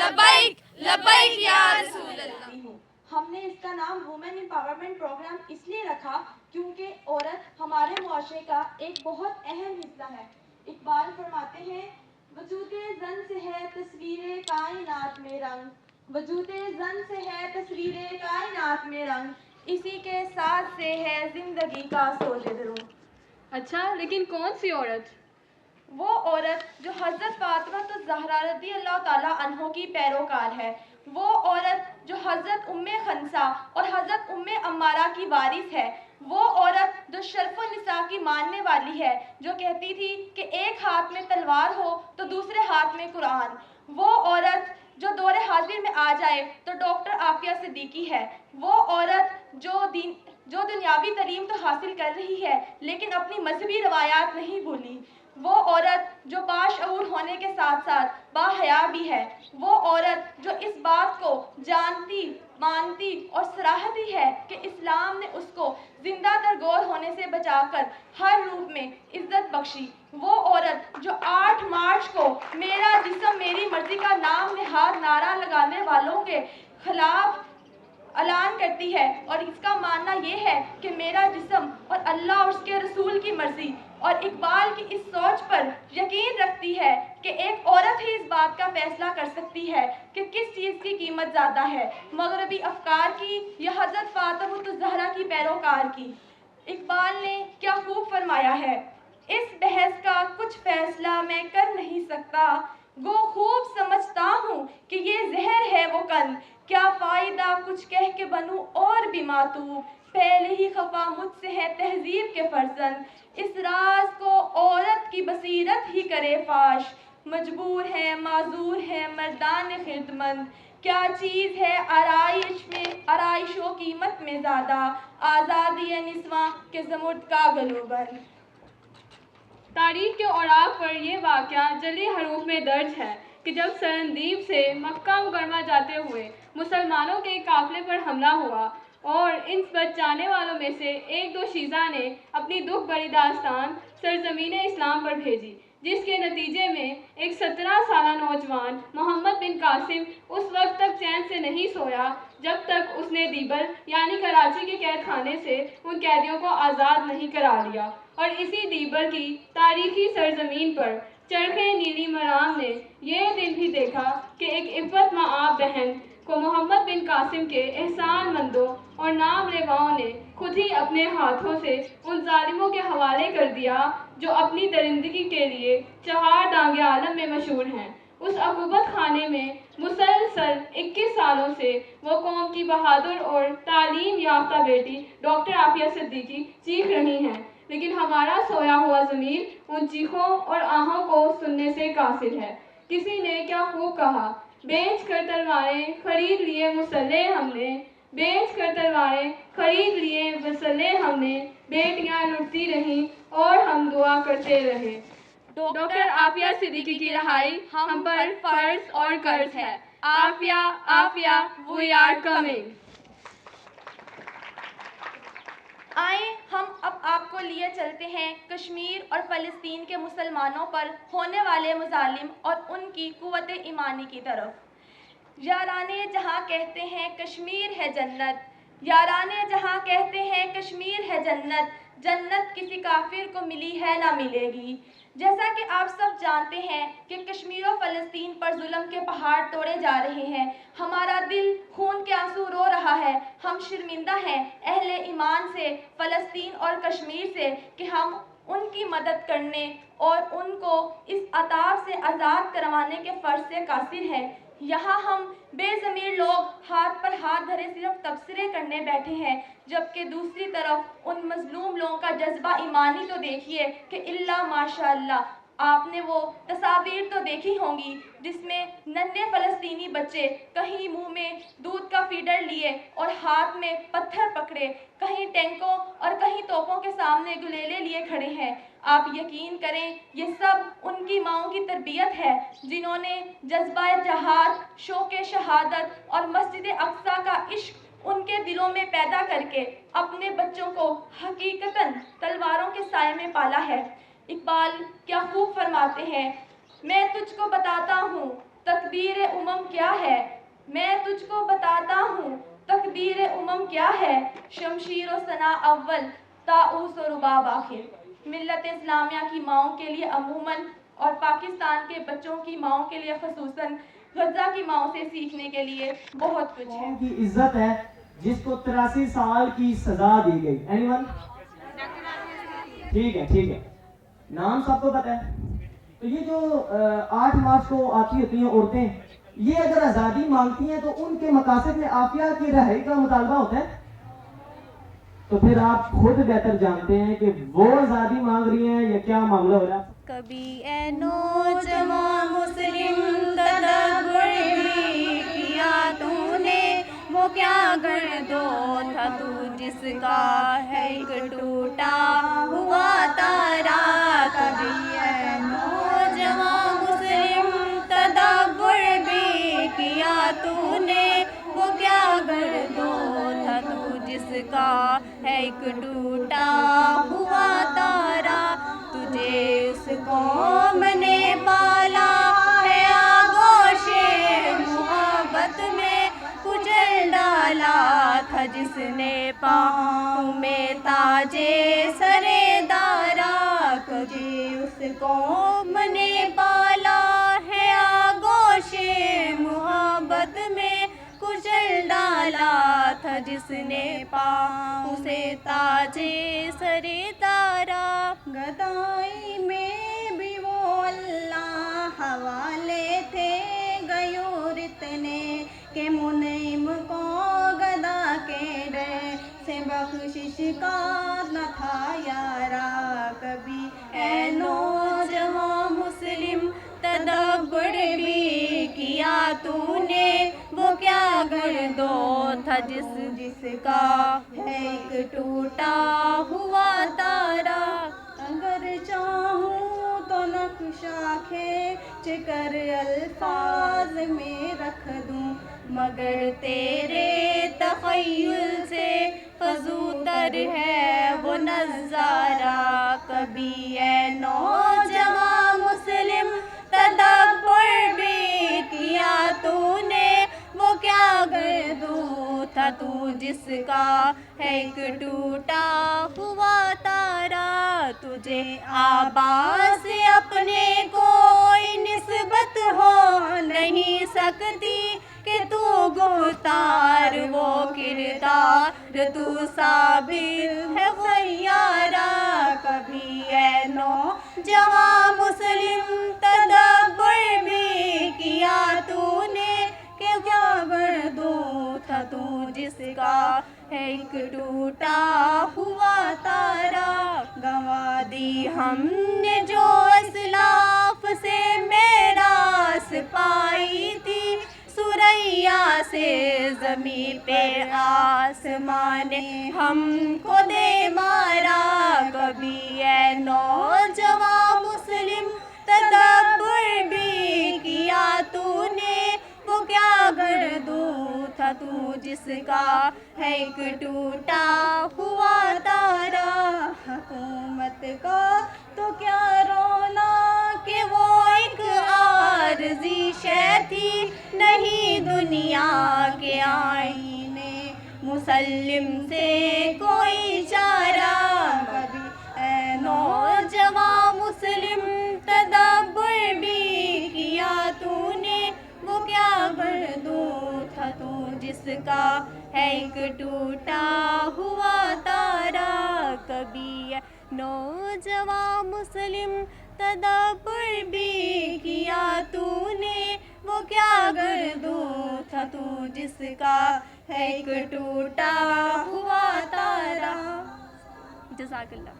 لبیک لبیک یا رسول اللہ۔ ہوں۔ ہم نے اس کا نام وومن امپاورمنٹ پروگرام اس لیے رکھا کیونکہ عورت ہمارے معاشرے کا ایک بہت اہم حصہ ہے۔ اقبال فرماتے ہیں وجود زن سے ہے تصویر کائنات میں رنگ، وجود زن سے ہے تصویر کائنات میں رنگ، اسی کے ساتھ سے ہے زندگی کا سوز دروں۔ اچھا، لیکن کون سی عورت؟ وہ عورت جو حضرت فاطمہ الزہرا رضی اللہ تعالیٰ عنہ کی پیروکار ہے، وہ عورت جو حضرت ام خنسا اور حضرت ام عمارہ کی وارث ہے، وہ عورت جو شرف النساء کی ماننے والی ہے، جو کہتی تھی کہ ایک ہاتھ میں تلوار ہو تو دوسرے ہاتھ میں قرآن، وہ عورت جو دور حاضر میں آ جائے تو ڈاکٹر عافیہ صدیقی ہے، وہ عورت جو دنیاوی تعلیم تو حاصل کر رہی ہے لیکن اپنی مذہبی روایات نہیں بھولی، وہ عورت جو باشعور ہونے کے ساتھ ساتھ باحیا بھی ہے، وہ عورت جو اس بات کو جانتی مانتی اور سراہتی ہے کہ اسلام نے اس کو زندہ درگور ہونے سے بچا کر ہر روپ میں عزت بخشی، وہ عورت جو 8 مارچ کو میرا جسم میری مرضی کا نام نہاد نعرہ لگانے والوں کے خلاف اعلان کرتی ہے اور اس کا ماننا یہ ہے کہ میرا جسم اور اللہ اور اس کے رسول کی مرضی، اور اقبال کی اس سوچ پر یقین رکھتی ہے کہ ایک عورت ہی اس بات کا فیصلہ کر سکتی ہے کہ کس چیز کی قیمت زیادہ ہے، مغربی افکار کی یا حضرت فاطمہ الزہرا کی پیروکار کی۔ اقبال نے کیا خوب فرمایا ہے، اس بحث کا کچھ فیصلہ میں کر نہیں سکتا، گو خوب سمجھتا ہوں کہ یہ زہر ہے وہ قند، کیا فائدہ کچھ کہہ کے بنوں اور بھی ماتوب، پہلے ہی خفا مجھ سے ہے تہذیب کے فرزند، اس راز کو عورت کی بصیرت ہی کرے فاش، مجبور ہے معذور ہے مردان خردمند، کیا چیز ہے آرائش و قیمت میں زیادہ، آزادی نسواں کے زمرد کا گلو بند۔ تاریخ کے اوراق پر یہ واقعہ جلی حروف میں درج ہے کہ جب سرندیپ سے مکہ مکرمہ جاتے ہوئے مسلمانوں کے قافلے پر حملہ ہوا اور ان بچ جانے والوں میں سے ایک دو شیزہ نے اپنی دکھ بھری داستان سرزمین اسلام پر بھیجی، جس کے نتیجے میں ایک 17 سالہ نوجوان محمد بن قاسم اس وقت تک چین سے نہیں سویا جب تک اس نے دیبل یعنی کراچی کے قید خانے سے ان قیدیوں کو آزاد نہیں کرا لیا، اور اسی دیبل کی تاریخی سرزمین پر چرخے نیلی مرام نے یہ دن بھی دیکھا کہ ایک عفت مآب بہن کو محمد بن قاسم کے احسان مندوں اور نام لیواؤں نے خود ہی اپنے ہاتھوں سے ان ظالموں کے حوالے کر دیا جو اپنی درندگی کے لیے چہار دانگ عالم میں مشہور ہیں۔ اس عقوبت خانے میں مسلسل 21 سالوں سے وہ قوم کی بہادر اور تعلیم یافتہ بیٹی ڈاکٹر عافیہ صدیقی چیخ رہی ہیں، لیکن ہمارا سویا ہوا ضمیر ان چیخوں اور آہوں کو سننے سے قاصر ہے۔ کسی نے کیا خوب کہا، بیچ کر تلواریں خرید لیے مسلح ہم نے، بیچ کر تلواریں خرید لیے مسلح ہم نے، بیٹیاں لٹتی رہیں اور ہم دعا کرتے رہے۔ ڈاکٹر عافیہ صدیقی کی رہائی ہم پر فرض اور قرض ہے۔ Afia Afia we are coming. آئیں ہم اب آپ کو لیے چلتے ہیں کشمیر اور فلسطین کے مسلمانوں پر ہونے والے مظالم اور ان کی قوت ایمانی کی طرف۔ یاران جہاں کہتے ہیں کشمیر ہے جنت، یاران جہاں کہتے ہیں کشمیر ہے جنت، جنت کسی کافر کو ملی ہے نہ ملے گی۔ جیسا کہ آپ سب جانتے ہیں کہ کشمیر و فلسطین پر ظلم کے پہاڑ توڑے جا رہے ہیں، ہمارا دل خون کے آنسو رو رہا ہے، ہم شرمندہ ہیں اہل ایمان سے، فلسطین اور کشمیر سے کہ ہم ان کی مدد کرنے اور ان کو اس عذاب سے آزاد کروانے کے فرض سے قاصر ہیں۔ یہاں ہم بے ضمیر لوگ ہاتھ پر ہاتھ دھرے صرف تبصرے کرنے بیٹھے ہیں، جبکہ دوسری طرف ان مظلوم لوگوں کا جذبہ ایمانی تو دیکھیے کہ الا ماشاء اللہ، آپ نے وہ تصاویر تو دیکھی ہوں گی جس میں ننھے فلسطینی بچے کہیں منہ میں دودھ کا فیڈر لیے اور ہاتھ میں پتھر پکڑے، کہیں ٹینکوں اور کہیں توپوں کے سامنے گلیلے لیے کھڑے ہیں۔ آپ یقین کریں یہ سب ان کی ماؤں کی تربیت ہے جنہوں نے جذبہ جہاد، شوق شہادت اور مسجد اقصیٰ کا عشق ان کے دلوں میں پیدا کر کے اپنے بچوں کو حقیقتاً تلواروں کے سائے میں پالا ہے۔ اقبال کیا خوب فرماتے ہیں، میں تجھ کو بتاتا ہوں تقدیر امم کیا ہے میں تجھ کو بتاتا ہوں تقدیر امم کیا ہے شمشیر و ثنا اول طاؤس و رباب آخر ملت اسلامیہ کی ماؤں کے لیے عموماً اور پاکستان کے بچوں کی ماؤں کے لیے خصوصاً غزہ کی ماؤں سے سیکھنے کے لیے بہت کچھ ہے کی عزت ہے جس کو 83 سال کی سزا دی گئی اینیون ٹھیک ہے نام سب کو پتا ہے تو یہ جو 8 مارچ کو آتی ہوتی ہیں عورتیں یہ اگر آزادی مانگتی ہیں تو ان کے مقاصد میں عافیہ کی رہائی کا مطالبہ ہوتا ہے تو پھر آپ خود بہتر جانتے ہیں کہ وہ آزادی مانگ رہی ہیں یا کیا معاملہ ہو رہا ہے کبھی اے نوجوان مسلم تدبر بھی کیا تو نے وہ کیا گردو تھا تو جس کا ہے ایک ٹوٹا ہوا تارا کبھی اے نوجوان مسلم تدبر بھی کیا تو نے وہ کیا گردو تھا تو جس کا ہے ایک ٹوٹا ہوا تارا تجھے اس قوم نے پالا ہے آغوش محبت میں کچل ڈالا تھا جس نے پاؤں میں تاجے سرے دارا تجھے اس قوم نے پالا ہے آغوش محبت میں کچل ڈالا تھا جس نے پاؤں سے تاجے سرے دارا گدائی میں بھی وہ اللہ حوالے تھے غیور اتنے کہ منعم کو گدا کے ڈر سے بخشش کا نہ تھا یارا کبھی اے نوجوان مسلم تدبر بھی کیا تو نے وہ کیا گردو تھا جس کا ہے ایک ٹوٹا ہوا تارا اگر چاہوں تو نقشہ کھینچ کر الفاظ میں رکھ دوں مگر تیرے تخیل سے فزودر ہے وہ نظارہ کبھی اے نوجوان مسلم تدبر بھی کیا تو نے وہ کیا گردو تھا تو جس کا ہے ایک ٹوٹا ہوا تارا تجھے آبا سے اپنے کوئی نسبت ہو نہیں سکتی کہ تو گفتار وہ کردار تو ثابت ہے خیارہ کبھی اے نوجوان مسلم تدبر بھی کیا تو نے کہ کیا گردو تھا تو جس کا ہے ایک ٹوٹا ہوا تارا گنوا دی ہم نے جو اسلاف سے میراث پائی تھی سریا سے زمین پہ آسمان نے ہم کو دے مارا کبھی اے نوجوان مسلم تدبر بھی کیا تو نے وہ کیا گردو تھا تو جس کا ہے ایک ٹوٹا ہوا تارا حکومت کا تو کیا رونا کہ وہ ایک عارضی شے تھی نہیں دنیا کے آئینے مسلم سے کوئی چارہ کبھی اے نوجوان مسلم تدبر بھی کیا تو نے وہ کیا گردو تھا تو جس کا ہے ایک ٹوٹا ہوا تارا کبھی نوجوان مسلم تدبر بھی کیا تو نے وہ کیا گردو تھا تو جس کا ہے ایک ٹوٹا ہوا تارا جزاک اللہ